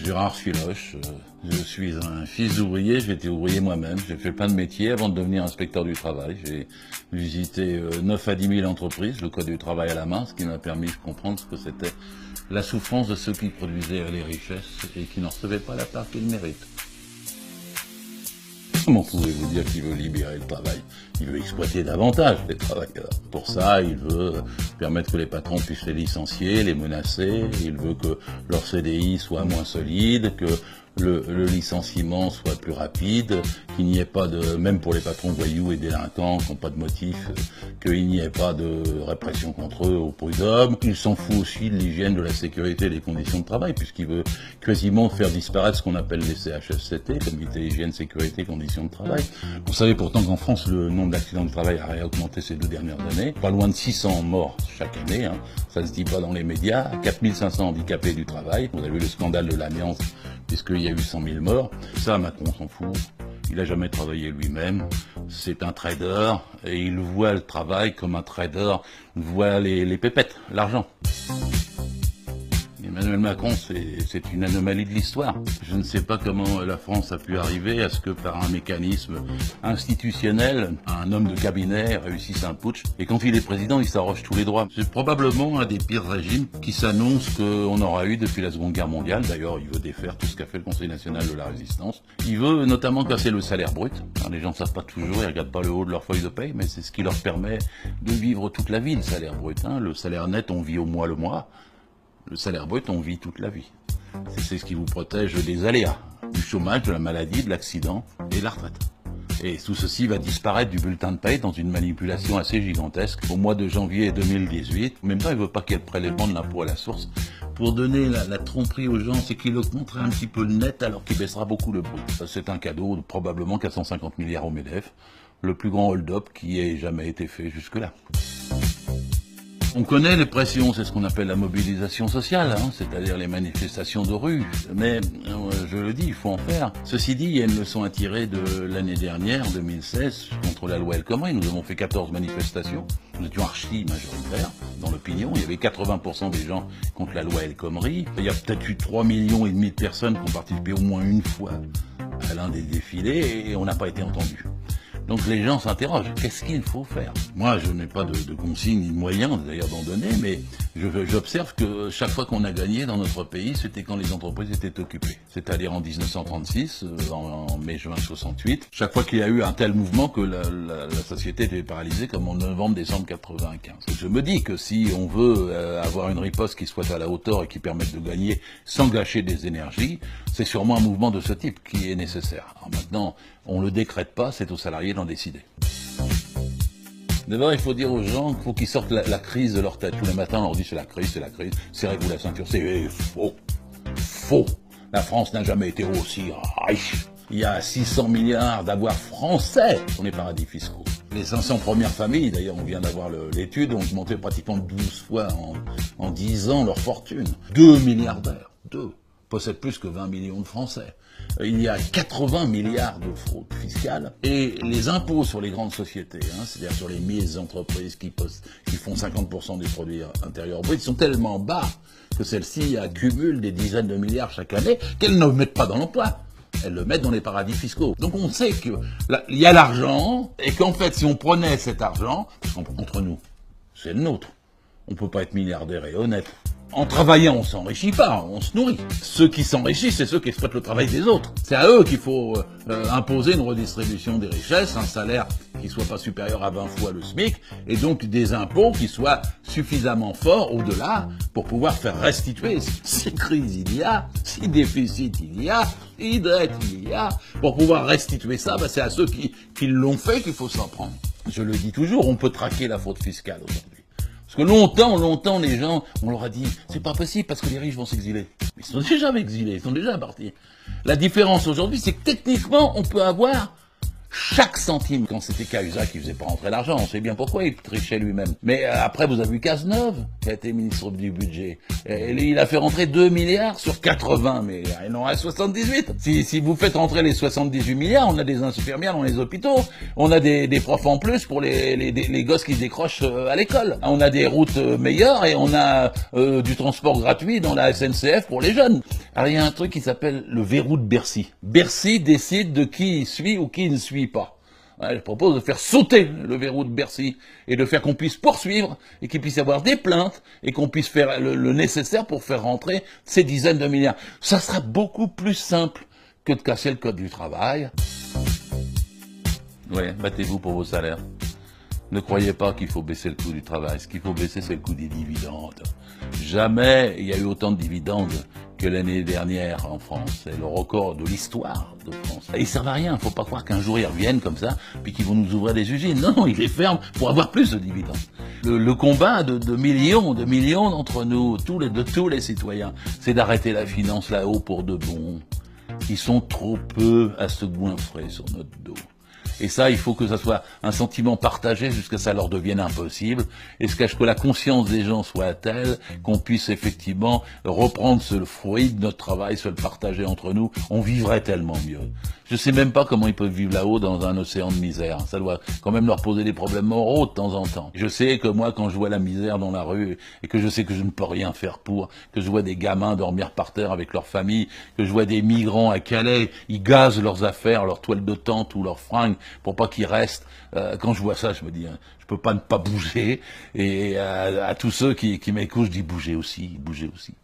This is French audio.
Gérard Filoche, je suis un fils d'ouvrier, j'ai été ouvrier moi-même, j'ai fait plein de métiers avant de devenir inspecteur du travail. J'ai visité 9 à 10 000 entreprises, le code du travail à la main, ce qui m'a permis de comprendre ce que c'était la souffrance de ceux qui produisaient les richesses et qui n'en recevaient pas la part qu'ils méritent. Comment pouvez-vous dire qu'il veut libérer le travail? Il veut exploiter davantage les travailleurs. Pour ça, il veut permettre que les patrons puissent les licencier, les menacer. Il veut que leur CDI soit moins solide, que le licenciement soit plus rapide, qu'il n'y ait pas de, même pour les patrons voyous et délinquants qui n'ont pas de motif, qu'il n'y ait pas de répression contre eux au prud'homme. Il s'en fout aussi de l'hygiène, de la sécurité et des conditions de travail, puisqu'il veut quasiment faire disparaître ce qu'on appelle les CHSCT, Comité Hygiène, Sécurité, Conditions de Travail. Vous savez pourtant qu'en France, le nombre d'accidents de travail a réaugmenté ces 2 dernières années. Pas loin de 600 morts chaque année, hein. Ça se dit pas dans les médias. 4500 handicapés du travail. Vous avez vu le scandale de l'amiante, puisqu'il y a eu 100 000 morts. Ça, Macron s'en fout. Il a jamais travaillé lui-même. C'est un trader et il voit le travail comme un trader voit les pépettes, l'argent. Emmanuel Macron, c'est une anomalie de l'histoire. Je ne sais pas comment la France a pu arriver à ce que par un mécanisme institutionnel, un homme de cabinet réussisse un putsch. Et quand il est président, il s'arroge tous les droits. C'est probablement un des pires régimes qui s'annonce qu'on aura eu depuis la Seconde Guerre mondiale. D'ailleurs, il veut défaire tout ce qu'a fait le Conseil national de la résistance. Il veut notamment casser le salaire brut. Alors, les gens ne savent pas toujours, ils regardent pas le haut de leur feuille de paye, mais c'est ce qui leur permet de vivre toute la vie, le salaire brut. Hein. Le salaire net, on vit au mois le mois. Le salaire brut, on vit toute la vie. C'est ce qui vous protège des aléas, du chômage, de la maladie, de l'accident et de la retraite. Et tout ceci va disparaître du bulletin de paye dans une manipulation assez gigantesque. Au mois de janvier 2018, en même temps, il ne veut pas qu'il y ait le prélèvement de l'impôt à la source. Pour donner la tromperie aux gens, c'est qu'il augmenterait un petit peu le net alors qu'il baissera beaucoup le brut. C'est un cadeau de probablement 450 milliards au MEDEF, le plus grand hold-up qui ait jamais été fait jusque-là. On connaît les pressions, c'est ce qu'on appelle la mobilisation sociale, hein, c'est-à-dire les manifestations de rue. Mais, je le dis, il faut en faire. Ceci dit, il y a une leçon à tirer de l'année dernière, 2016, contre la loi El Khomri. Nous avons fait 14 manifestations. Nous étions archi majoritaires dans l'opinion. Il y avait 80% des gens contre la loi El Khomri. Il y a peut-être eu 3,5 millions de personnes qui ont participé au moins une fois à l'un des défilés et on n'a pas été entendus. Donc les gens s'interrogent, qu'est-ce qu'il faut faire? Moi, je n'ai pas de consignes ni de moyens d'ailleurs d'en donner, mais j'observe que chaque fois qu'on a gagné dans notre pays, c'était quand les entreprises étaient occupées. C'est-à-dire en 1936, en mai-juin 68, chaque fois qu'il y a eu un tel mouvement que la société était paralysée comme en novembre-décembre 95. Je me dis que si on veut avoir une riposte qui soit à la hauteur et qui permette de gagner sans gâcher des énergies, c'est sûrement un mouvement de ce type qui est nécessaire. Alors maintenant, on ne le décrète pas, c'est aux salariés d'en décider. D'abord, il faut dire aux gens qu'il faut qu'ils sortent la crise de leur tête. Tous les matins, on leur dit c'est la crise, serrez-vous la ceinture. C'est faux. Faux. La France n'a jamais été aussi riche. Il y a 600 milliards d'avoirs français dans les paradis fiscaux. Les 500 premières familles, d'ailleurs on vient d'avoir l'étude, ont augmenté pratiquement 12 fois en 10 ans leur fortune. 2 milliardaires, 2, possèdent plus que 20 millions de Français. Il y a 80 milliards de fraude fiscale et les impôts sur les grandes sociétés, hein, c'est-à-dire sur les milliers d'entreprises qui font 50% des produits intérieurs bruts, sont tellement bas que celles-ci accumulent des dizaines de milliards chaque année qu'elles ne mettent pas dans l'emploi. Elles le mettent dans les paradis fiscaux. Donc on sait qu'il y a l'argent et qu'en fait si on prenait cet argent, entre nous, c'est le nôtre. On ne peut pas être milliardaire et honnête. En travaillant, on s'enrichit pas, on se nourrit. Ceux qui s'enrichissent, c'est ceux qui exploitent le travail des autres. C'est à eux qu'il faut imposer une redistribution des richesses, un salaire qui soit pas supérieur à 20 fois le SMIC, et donc des impôts qui soient suffisamment forts au-delà pour pouvoir faire restituer si crise il y a, si déficit il y a, si dette il y a. Pour pouvoir restituer ça, c'est à ceux qui l'ont fait qu'il faut s'en prendre. Je le dis toujours, on peut traquer la fraude fiscale aujourd'hui. Parce que longtemps, les gens, on leur a dit, c'est pas possible parce que les riches vont s'exiler. Ils sont déjà exilés, ils sont déjà partis. La différence aujourd'hui, c'est que techniquement, on peut avoir chaque centime. Quand c'était Cahuzac qui faisait pas rentrer l'argent, on sait bien pourquoi, il trichait lui-même. Mais après, vous avez vu Cazeneuve, qui a été ministre du budget. Et il a fait rentrer 2 milliards sur 80, mais il en reste 78. Si vous faites rentrer les 78 milliards, on a des infirmières dans les hôpitaux, on a des profs en plus pour les gosses qui décrochent à l'école. On a des routes meilleures et on a du transport gratuit dans la SNCF pour les jeunes. Alors il y a un truc qui s'appelle le verrou de Bercy. Bercy décide de qui suit ou qui ne suit pas. Ouais, je propose de faire sauter le verrou de Bercy et de faire qu'on puisse poursuivre et qu'il puisse y avoir des plaintes et qu'on puisse faire le nécessaire pour faire rentrer ces dizaines de milliards. Ça sera beaucoup plus simple que de casser le code du travail. Ouais, battez-vous pour vos salaires. Ne croyez pas qu'il faut baisser le coût du travail. Ce qu'il faut baisser, c'est le coût des dividendes. Jamais il y a eu autant de dividendes que l'année dernière en France. C'est le record de l'histoire de France. Et ils servent à rien. Faut pas croire qu'un jour ils reviennent comme ça, puis qu'ils vont nous ouvrir des usines. Non, ils les ferment pour avoir plus de dividendes. Le combat de millions d'entre nous, de tous les citoyens, c'est d'arrêter la finance là-haut pour de bon. Ils sont trop peu à se goinfrer sur notre dos. Et ça, il faut que ça soit un sentiment partagé jusqu'à ce que ça leur devienne impossible, et jusqu'à ce que la conscience des gens soit telle qu'on puisse effectivement reprendre ce fruit de notre travail, se le partager entre nous. On vivrait tellement mieux. Je sais même pas comment ils peuvent vivre là-haut dans un océan de misère. Ça doit quand même leur poser des problèmes moraux de temps en temps. Je sais que moi, quand je vois la misère dans la rue, et que je sais que je ne peux rien faire pour, que je vois des gamins dormir par terre avec leur famille, que je vois des migrants à Calais, ils gazent leurs affaires, leurs toiles de tente ou leurs fringues, pour pas qu'ils restent. Quand je vois ça, je me dis, je peux pas ne pas bouger. Et à tous ceux qui m'écoutent, je dis bougez aussi, bougez aussi.